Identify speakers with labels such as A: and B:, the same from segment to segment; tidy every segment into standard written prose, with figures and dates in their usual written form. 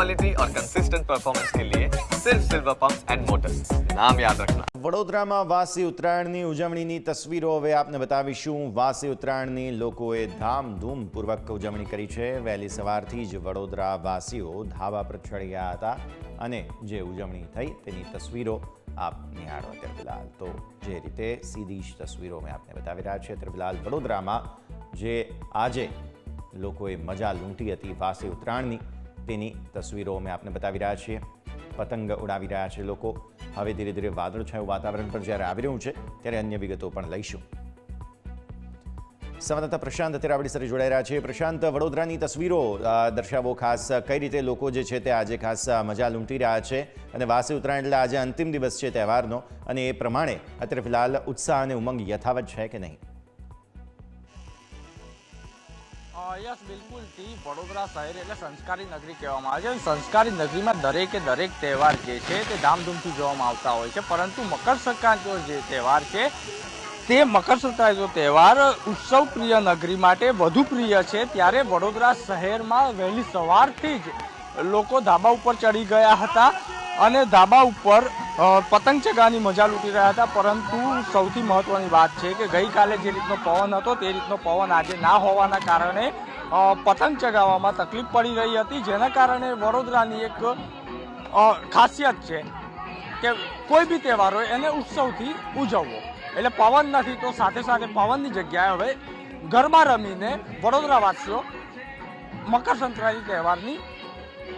A: Quality और consistent performance के लिए सिर्फ सिल्वर पंप्स एंड मोटर्स, नाम याद रखना।
B: વડોદરામાં વાસી ઉત્તરાયણની ઉજવણીની તસવીરો હવે આપને બતાવીશું। વાસી ઉત્તરાયણની લોકોએ ધામધૂમપૂર્વક ઉજવણી કરી છે। વહેલી સવારથી જ વડોદરા વાસીઓ ધાબા પર ચડી ગયા હતા અને જે ઉજવણી થઈ તેની તસવીરો આપ નિહાળો। અત્યારે ફિલહાલ તો જે રીતે સીધી જ તસવીરો મેં આપને બતાવી રહ્યા છે। અત્યારે ફિલહાલ વડોદરામાં જે આજે લોકોએ મજા લૂંટી હતી વાસી ઉત્તરાયણની તેની તસવીરો અમે આપને બતાવી રહ્યા છીએ। પતંગ ઉડાવી રહ્યા છે લોકો। હવે ધીરે ધીરે વાદળછાયું વાતાવરણ પર જ્યારે આવી રહ્યું છે ત્યારે અન્ય વિગતો પણ લઈશું। સંવાદદાતા પ્રશાંત અત્યારે આપણી સાથે જોડાઈ રહ્યા છે। પ્રશાંત, વડોદરાની તસવીરો દર્શાવો ખાસ, કઈ રીતે લોકો જે છે તે આજે ખાસ મજા લૂંટી રહ્યા છે અને વાસી ઉત્તરાયણ એટલે આજે અંતિમ દિવસ છે તહેવારનો અને એ પ્રમાણે અત્યારે ફિલહાલ ઉત્સાહ અને ઉમંગ યથાવત છે કે નહીં?
C: યસ, બિલકુલથી વડોદરા શહેર એટલે સંસ્કારી નગરી કહેવામાં આવે છે। સંસ્કારી નગરીમાં દરેકે દરેક તહેવાર જે છે તે ધામધૂમથી જોવામાં આવતા હોય છે, પરંતુ મકર સંક્રાંતિનો જે તહેવાર છે તે મકર સંક્રાંતિનો તહેવાર ઉત્સવ પ્રિય નગરી માટે વધુ પ્રિય છે। ત્યારે વડોદરા શહેરમાં વહેલી સવારથી જ લોકો ધાબા ઉપર ચડી ગયા હતા અને ધાબા ઉપર પતંગ ચગાવવાની મજા લૂંટી રહ્યા હતા। પરંતુ સૌથી મહત્વની વાત છે કે ગઈકાલે જે રીતનો પવન હતો તે રીતનો પવન આજે ના હોવાના કારણે પતંગ ચગાવવામાં તકલીફ પડી રહી હતી, જેના કારણે વડોદરાની એક ખાસિયત છે કે કોઈ બી તહેવાર હોય એને ઉત્સવથી ઉજવવો। એટલે પવન નથી તો સાથે સાથે પવનની જગ્યાએ હવે ગરબા રમીને વડોદરાવાસીઓ મકર સંક્રાંતિ તહેવારની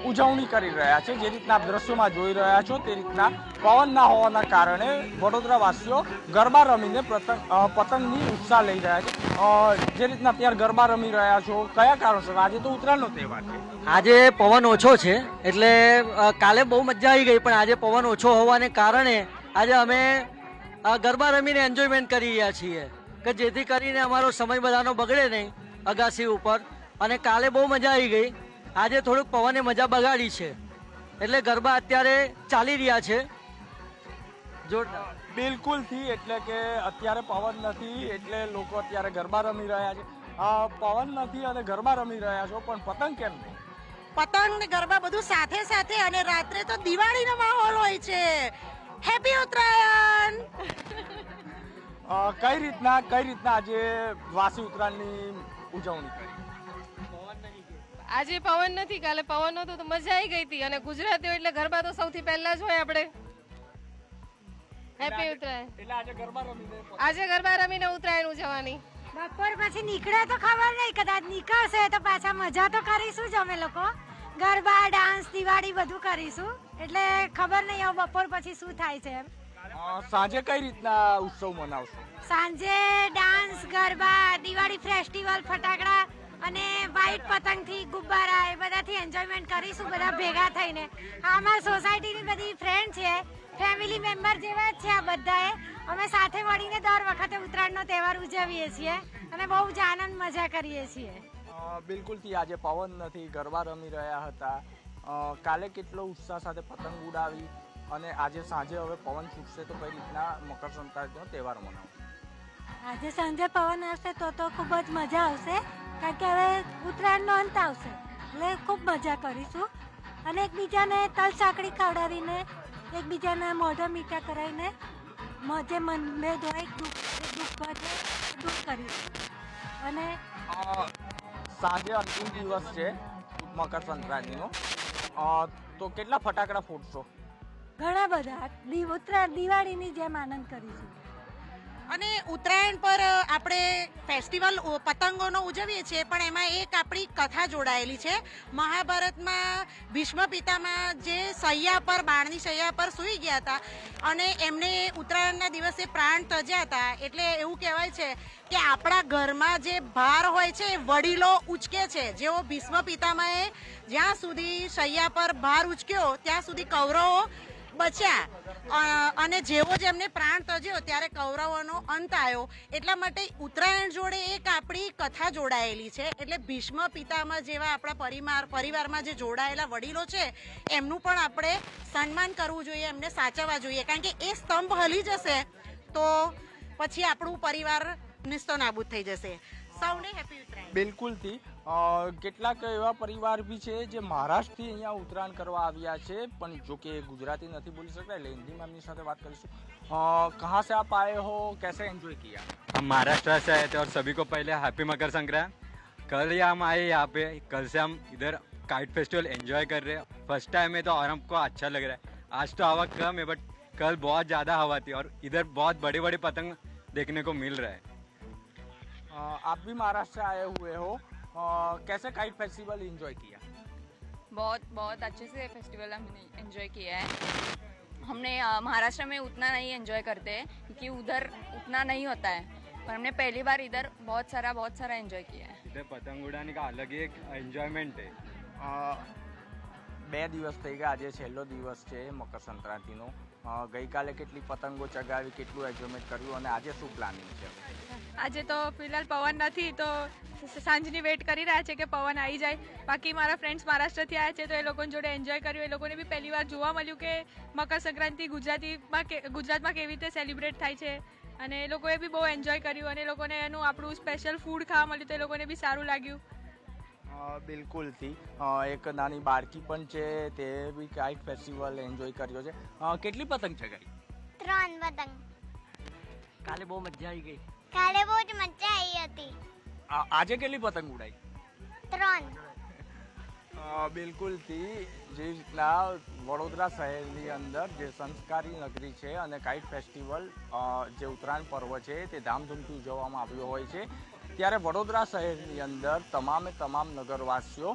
C: ઉજવણી કરી રહ્યા છે। જે રીતના આપ દ્રશ્યોમાં જોઈ રહ્યા છો તે રીતના પવન ના હોવાના કારણે વડોદરાવાસીઓ ગરબા રમીને પતંગની ઉત્સાહ લઈ રહ્યા છે। જે રીતના અત્યારે ગરબા રમી રહ્યા છો, કયા કારણસર? આજે તો ઉત્તરાયણનો તહેવાર છે,
D: આજે પવન ઓછો છે એટલે કાલે બહુ મજા આવી ગઈ, પણ આજે પવન ઓછો હોવાને કારણે આજે અમે ગરબા રમીને એન્જોયમેન્ટ કરી રહ્યા છીએ કે જેથી કરીને અમારો સમય બધાનો બગડે નહીં અગાસી ઉપર। અને કાલે બહુ મજા આવી ગઈ, આજે થોડુંક પવને મજા બગાડી છે એટલે ગરબા અત્યારે ચાલી રહ્યા છે જોરદાર।
C: બિલકુલથી, એટલે કે અત્યારે પવન નથી એટલે લોકો અત્યારે ગરબા રમી રહ્યા છે। પવન નથી અને ગરબા રમી રહ્યા છો, પણ પતંગ કેમ નહીં?
E: પતંગ ને ગરબા બધું સાથે સાથે, અને રાત્રે તો દિવાળીનો માહોલ હોય છે। હેપી ઉત્તરાયણ!
C: કઈ રીતના આજે વાસી ઉત્તરાયણની ઉજવણી કરી?
F: આજે પવન નથી, કાલે પવન હતો તો મજા આવી ગઈ હતી, અને ગુજરાતીઓ એટલે ગરબા તો સૌથી પહેલા જ હોય આપણે। હેપી ઉત્તરાયણ!
C: એટલે
F: આજે ગરબા રમીને ઉત્તરાયણ ઉજવવાની।
E: બપોર પછી નીકળે તો ખબર નહીં, કદાચ નીકળશે તો પાછા મજા તો કરીશું જ અમે લોકો। ગરબા, ડાન્સ, દિવાળી બધું કરીશું, એટલે ખબર નહીં હવે બપોર પછી શું થાય છે એમ।
C: સાંજે કઈ રીતના ઉત્સવ મનાવશો?
E: સાંજે ડાન્સ, ગરબા, દિવાળી ફેસ્ટિવલ, ફટાકડા અને વ્હાઈટ પતંગથી, ગુબ્બારા, એ બધાથી એન્જોયમેન્ટ કરીશું બધા ભેગા થઈને। અમારા સોસાયટીની બધી ફ્રેન્ડ છે, ફેમિલી મેમ્બર જેવા જ છે આ બધાએ। અમે સાથે મળીને દર વખતે ઉત્તરાયણનો તહેવાર ઉજવીએ છીએ અને બહુ જ આનંદ મજા કરીએ છીએ।
C: બિલકુલથી, આજે પવન નથી, ગરબા રમી રહ્યા હતા, કાલે કેટલો ઉત્સાહ સાથે પતંગ ઉડાવી અને આજે સાંજે હવે પવન છૂટશે તો કઈ રીતના મકર સંક્રાંતિનો તહેવાર મનાવો?
E: આજે સાંજે પવન આવશે તો ખૂબ જ મજા આવશે, કારણ કે હવે ઉત્તરાયણનો અંત આવશે એટલે ખૂબ મજા કરીશું અને એકબીજાને તલ સાંકળી ખવડાવીને, એકબીજાના મોઢા મીઠા કરાવીને જે મનભેદ હોય દુઃખ દૂર કરીશું। અને
C: સાંજે અંતિમ દિવસ છે મકર સંક્રાંતિનો, તો કેટલા ફટાકડા ફૂટશો?
E: ઘણા બધા, દિવાળીની જેમ આનંદ કરીશું।
G: અને ઉત્તરાયણ પર આપણે ફેસ્ટિવલ પતંગોનો ઉજવીએ છીએ, પણ એમાં એક આપણી કથા જોડાયેલી છે। મહાભારતમાં ભીષ્મ પિતામાં જે શૈયા પર, બાણની શૈયા પર સૂઈ ગયા હતા અને એમને ઉત્તરાયણના દિવસે પ્રાણ ત્યજ્યા હતા, એટલે એવું કહેવાય છે કે આપણા ઘરમાં જે ભાર હોય છે એ વડીલો ઉચકે છે। જેવો ભીષ્મ પિતામહે જ્યાં સુધી શૈયા પર ભાર ઉચક્યો ત્યાં સુધી કૌરવો બચ્યા, અને જેવો જ એમને પ્રાણ ત્યજ્યો ત્યારે કૌરવોનો અંત આવ્યો। એટલા માટે ઉત્તરાયણ જોડે એક આપણી કથા જોડાયેલી છે। એટલે ભીષ્મ પિતામહ જેવા આપણા પરિવારમાં જે જોડાયેલા વડીલો છે એમનું પણ આપણે સન્માન કરવું જોઈએ, એમને સાચવવા જોઈએ, કારણ કે એ સ્તંભ હલી જશે તો પછી આપણું પરિવાર નિસ્તો નાબૂદ થઈ જશે। સૌને હેપી ઉત્તરાયણ!
C: બિલકુલથી, કેટલાક એવા પરિવાર બી છે જે મહારાષ્ટ્રથી અહીંયા ઉત્તરાયણ કરવા આવ્યા છે, પણ જો કે ગુજરાતી નથી બોલી सकता એટલે હિન્દીમાં એમની સાથે વાત કરીશું। कहाँ से आप आए हो, कैसे एंजॉय किया?
H: हम महाराष्ट्र से आए थे और सभी को पहले हैप्पी मकर संक्रांति। कल ही हम आए यहाँ पे, कल से हम इधर काइट फेस्टिवल एंजॉय कर रहे हैं। फर्स्ट टाइम है तो और हमको अच्छा लग रहा है। आज तो हवा कम है बट कल बहुत ज़्यादा हवा थी और इधर बहुत बड़े बड़े पतंग देखने को मिल रहा है।
C: आप भी महाराष्ट्र से आए हुए हो, कैसे काइट फेस्टिवल एंजॉय किया?
I: बहुत अच्छे से फेस्टिवल हमने एंजॉय किया है। हमने महाराष्ट्र में उतना नहीं एंजॉय करते हैं क्योंकि उधर उतना नहीं होता है, पर हमने पहली बार इधर बहुत सारा एंजॉय किया है।
H: इधर पतंग उड़ाने का अलग ही एक एन्जॉयमेंट है।
C: 2 દિવસ થઈ ગયા, આજે છેલ્લો દિવસ છે મકર સંક્રાંતિનો। ગઈકાલે કેટલી પતંગો ચગાવી, કેટલું એન્જોયમેન્ટ કર્યું અને આજે શું પ્લાનિંગ છે?
F: આજે તો ફિલહાલ પવન નથી તો સાંજની વેટ કરી રહ્યા છે કે પવન આવી જાય। બાકી મારા ફ્રેન્ડ્સ મહારાષ્ટ્રથી આવ્યા છે તો એ લોકો જોડે એન્જોય કર્યું। એ લોકોને બી પહેલી વાર જોવા મળ્યું કે મકર સંક્રાંતિ ગુજરાતમાં કેવી રીતે સેલિબ્રેટ થાય છે અને એ લોકોએ બી બહુ એન્જોય કર્યું અને એ લોકોને એનું આપણું સ્પેશિયલ ફૂડ ખાવા મળ્યું તો એ લોકોને બી સારું લાગ્યું।
C: બિલકુલથી એક નાની બાળકી પણ છે, તે બી કાઇટ ફેસ્ટિવલ એન્જોય કર્યો છે। કેટલી પતંગ ચગાવી?
E: 3 પતંગ।
D: કાલે બહુ મજા આવી ગઈ।
E: કાલે બહુ જ મજા આવી હતી।
C: આજે કેટલી પતંગ ઉડાઈ?
E: 3।
C: બિલકુલથી જે રીતના વડોદરા શહેરની અંદર જે સંસ્કારી નગરી છે અને કાઇટ ફેસ્ટિવલ જે ઉત્તરાયણ પર્વ છે તે ધામધૂમથી ઉજવવામાં આવ્યો હોય છે, ત્યારે વડોદરા શહેરની અંદર તમામ નગરવાસીઓ